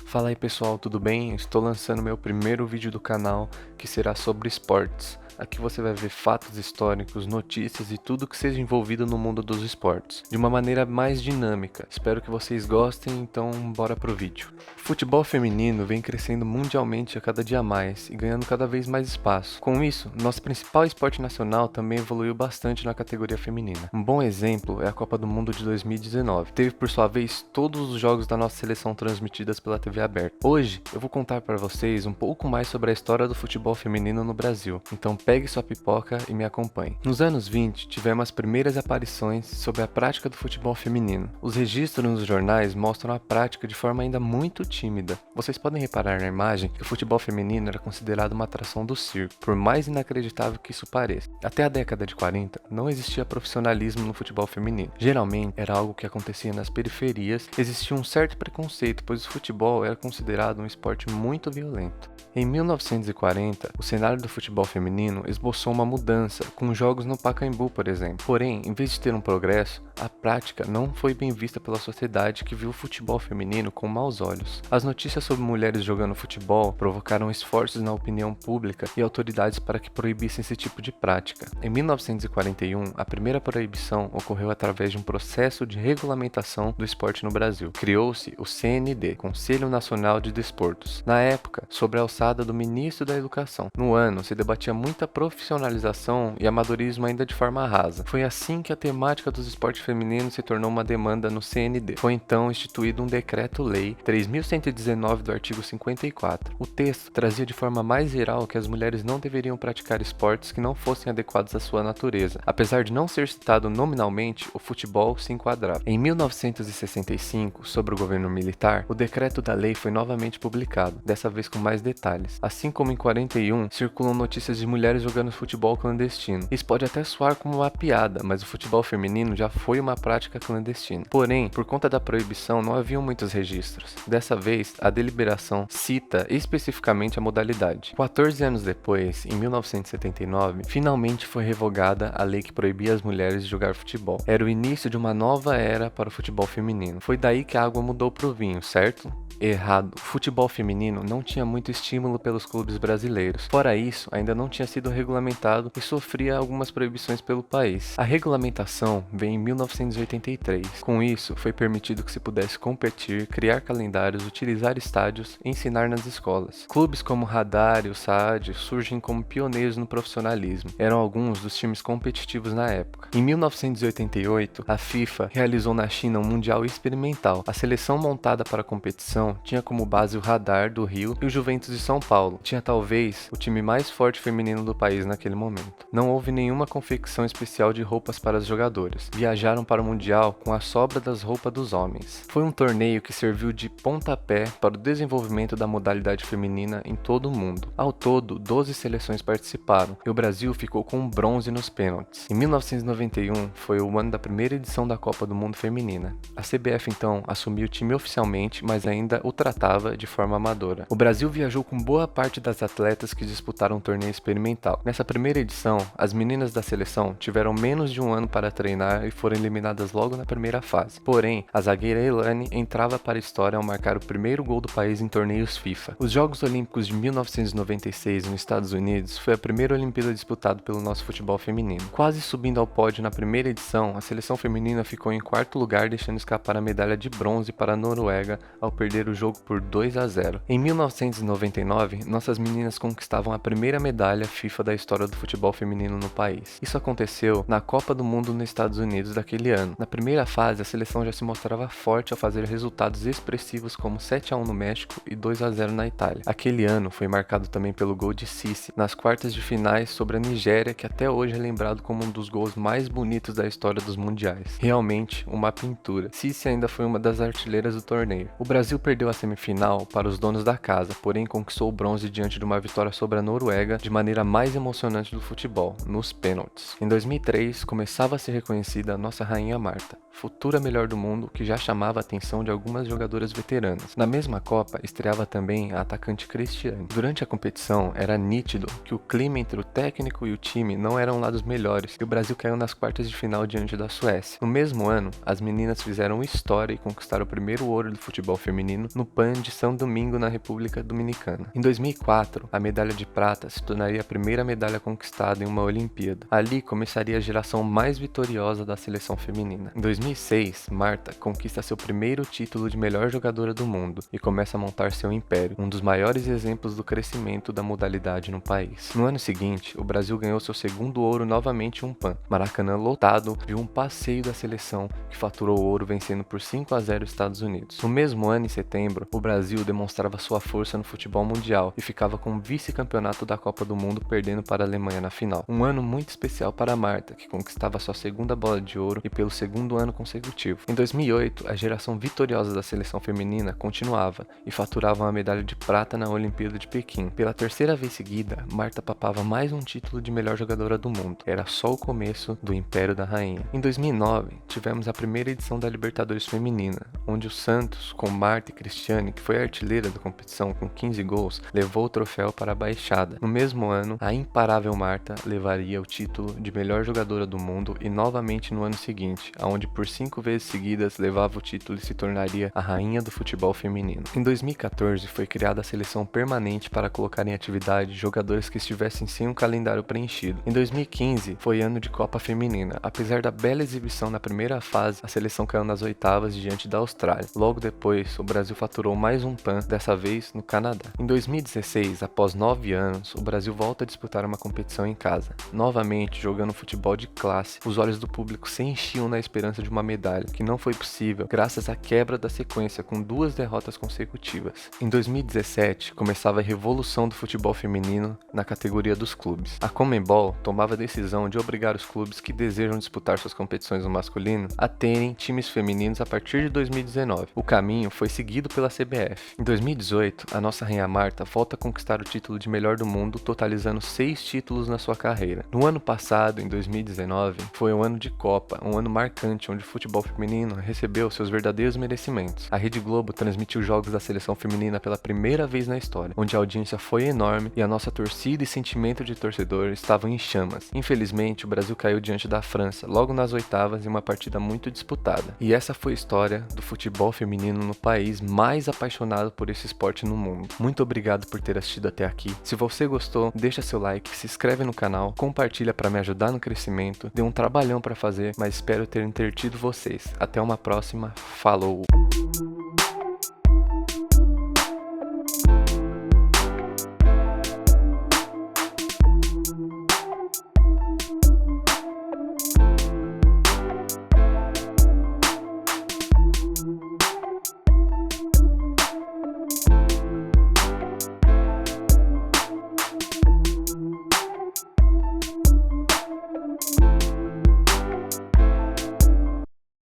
Fala aí pessoal, tudo bem? Estou lançando meu primeiro vídeo do canal que será sobre esportes. Aqui você vai ver fatos históricos, notícias e tudo que seja envolvido no mundo dos esportes, de uma maneira mais dinâmica. Espero que vocês gostem, então bora pro vídeo. O futebol feminino vem crescendo mundialmente a cada dia mais e ganhando cada vez mais espaço. Com isso, nosso principal esporte nacional também evoluiu bastante na categoria feminina. Um bom exemplo é a Copa do Mundo de 2019. Teve por sua vez todos os jogos da nossa seleção transmitidas pela TV aberta. Hoje eu vou contar para vocês um pouco mais sobre a história do futebol feminino no Brasil. Então pegue sua pipoca e me acompanhe. Nos anos 20, tivemos as primeiras aparições sobre a prática do futebol feminino. Os registros nos jornais mostram a prática de forma ainda muito tímida. Vocês podem reparar na imagem que o futebol feminino era considerado uma atração do circo, por mais inacreditável que isso pareça. Até a década de 40, não existia profissionalismo no futebol feminino. Geralmente, era algo que acontecia nas periferias, existia um certo preconceito, pois o futebol era considerado um esporte muito violento. Em 1940, o cenário do futebol feminino esboçou uma mudança, com jogos no Pacaembu, por exemplo. Porém, em vez de ter um progresso, a prática não foi bem vista pela sociedade, que viu o futebol feminino com maus olhos. As notícias sobre mulheres jogando futebol provocaram esforços na opinião pública e autoridades para que proibissem esse tipo de prática. Em 1941, a primeira proibição ocorreu através de um processo de regulamentação do esporte no Brasil. Criou-se o CND, Conselho Nacional de Desportos, na época, sob a alçada do ministro da Educação. No ano, se debatia muita profissionalização e amadorismo ainda de forma rasa. Foi assim que a temática dos esportes femininos se tornou uma demanda no CND. Foi então instituído um decreto-lei 3.119 do artigo 54. O texto trazia de forma mais geral que as mulheres não deveriam praticar esportes que não fossem adequados à sua natureza. Apesar de não ser citado nominalmente, o futebol se enquadrava. Em 1965, sob o governo militar, o decreto da lei foi novamente publicado, dessa vez com mais detalhes. Assim como em 41, circulam notícias de mulheres jogando futebol clandestino. Isso pode até soar como uma piada, mas o futebol feminino já foi uma prática clandestina. Porém, por conta da proibição, não haviam muitos registros. Dessa vez, a deliberação cita especificamente a modalidade. 14 anos depois, em 1979, finalmente foi revogada a lei que proibia as mulheres de jogar futebol. Era o início de uma nova era para o futebol feminino. Foi daí que a água mudou pro vinho, certo? Errado. O futebol feminino não tinha muito estímulo pelos clubes brasileiros. Fora isso, ainda não tinha sido regulamentado e sofria algumas proibições pelo país. A regulamentação veio em 1983. Com isso, foi permitido que se pudesse competir, criar calendários, utilizar estádios e ensinar nas escolas. Clubes como Radar e o SAD surgem como pioneiros no profissionalismo. Eram alguns dos times competitivos na época. Em 1988, a FIFA realizou na China um mundial experimental. A seleção montada para a competição tinha como base o Radar do Rio e o Juventus de São Paulo. Tinha talvez o time mais forte feminino do país naquele momento. Não houve nenhuma confecção especial de roupas para as jogadoras. Viajaram para o Mundial com a sobra das roupas dos homens. Foi um torneio que serviu de pontapé para o desenvolvimento da modalidade feminina em todo o mundo. Ao todo, 12 seleções participaram e o Brasil ficou com bronze nos pênaltis. Em 1991 foi o ano da primeira edição da Copa do Mundo Feminina. A CBF então assumiu o time oficialmente, mas ainda o tratava de forma amadora. O Brasil viajou com boa parte das atletas que disputaram um torneio experimental. Nessa primeira edição, as meninas da seleção tiveram menos de um ano para treinar e foram eliminadas logo na primeira fase. Porém, a zagueira Elane entrava para a história ao marcar o primeiro gol do país em torneios FIFA. Os Jogos Olímpicos de 1996 nos Estados Unidos foi a primeira Olimpíada disputada pelo nosso futebol feminino. Quase subindo ao pódio na primeira edição, a seleção feminina ficou em quarto lugar, deixando escapar a medalha de bronze para a Noruega ao perder o jogo por 2-0. Em 1999, nossas meninas conquistavam a primeira medalha FIFA da história do futebol feminino no país. Isso aconteceu na Copa do Mundo nos Estados Unidos daquele ano. Na primeira fase, a seleção já se mostrava forte ao fazer resultados expressivos como 7-1 no México e 2-0 na Itália. Aquele ano foi marcado também pelo gol de Cici nas quartas de finais sobre a Nigéria, que até hoje é lembrado como um dos gols mais bonitos da história dos mundiais. Realmente, uma pintura. Cici ainda foi uma das artilheiras do torneio. O Brasil perdeu a semifinal para os donos da casa, porém conquistou o bronze diante de uma vitória sobre a Noruega de maneira mais emocionantes do futebol, nos pênaltis. Em 2003, começava a ser reconhecida a nossa rainha Marta, futura melhor do mundo, que já chamava a atenção de algumas jogadoras veteranas. Na mesma Copa, estreava também a atacante Cristiane. Durante a competição, era nítido que o clima entre o técnico e o time não eram lá dos melhores, e o Brasil caiu nas quartas de final diante da Suécia. No mesmo ano, as meninas fizeram história e conquistaram o primeiro ouro do futebol feminino no PAN de São Domingo, na República Dominicana. Em 2004, a medalha de prata se tornaria a primeira medalha conquistada em uma Olimpíada. Ali começaria a geração mais vitoriosa da seleção feminina. Em 2006, Marta conquista seu primeiro título de melhor jogadora do mundo e começa a montar seu império, um dos maiores exemplos do crescimento da modalidade no país. No ano seguinte, o Brasil ganhou seu segundo ouro novamente em um PAN. Maracanã lotado viu um passeio da seleção que faturou o ouro vencendo por 5-0 os Estados Unidos. No mesmo ano, em setembro, o Brasil demonstrava sua força no futebol mundial e ficava com o vice-campeonato da Copa do Mundo, perdendo para a Alemanha na final. Um ano muito especial para Marta, que conquistava sua segunda bola de ouro e pelo segundo ano consecutivo. Em 2008, a geração vitoriosa da seleção feminina continuava e faturava uma medalha de prata na Olimpíada de Pequim. Pela terceira vez seguida, Marta papava mais um título de melhor jogadora do mundo. Era só o começo do Império da Rainha. Em 2009, tivemos a primeira edição da Libertadores Feminina, onde o Santos, com Marta e Cristiane, que foi a artilheira da competição com 15 gols, levou o troféu para a Baixada. No mesmo ano, a imparável Marta levaria o título de melhor jogadora do mundo e novamente no ano seguinte, onde por 5 vezes seguidas levava o título e se tornaria a rainha do futebol feminino. Em 2014, foi criada a seleção permanente para colocar em atividade jogadores que estivessem sem um calendário preenchido. Em 2015, foi ano de Copa Feminina. Apesar da bela exibição na primeira fase, a seleção caiu nas oitavas diante da Austrália. Logo depois, o Brasil faturou mais um PAN, dessa vez no Canadá. Em 2016, após 9 anos, o Brasil volta a disputar uma competição em casa. Novamente, jogando futebol de classe, os olhos do público se enchiam na esperança de uma medalha, que não foi possível graças à quebra da sequência com 2 derrotas consecutivas. Em 2017, começava a revolução do futebol feminino na categoria dos clubes. A Conmebol tomava a decisão de obrigar os clubes que desejam disputar suas competições no masculino a terem times femininos a partir de 2019. O caminho foi seguido pela CBF. Em 2018, a nossa rainha Marta volta a conquistar o título de melhor do mundo, totalizando 6 títulos na sua carreira. No ano passado, em 2019, foi um ano de Copa, um ano marcante onde o futebol feminino recebeu seus verdadeiros merecimentos. A Rede Globo transmitiu jogos da seleção feminina pela primeira vez na história, onde a audiência foi enorme e a nossa torcida e sentimento de torcedor estavam em chamas. Infelizmente, o Brasil caiu diante da França, logo nas oitavas, em uma partida muito disputada. E essa foi a história do futebol feminino no país mais apaixonado por esse esporte no mundo. Muito obrigado por ter assistido até aqui. Se você gostou, deixa seu like, se inscreve no canal, compartilha para me ajudar no crescimento. Deu um trabalhão para fazer, mas espero ter entretido vocês. Até uma próxima. Falou!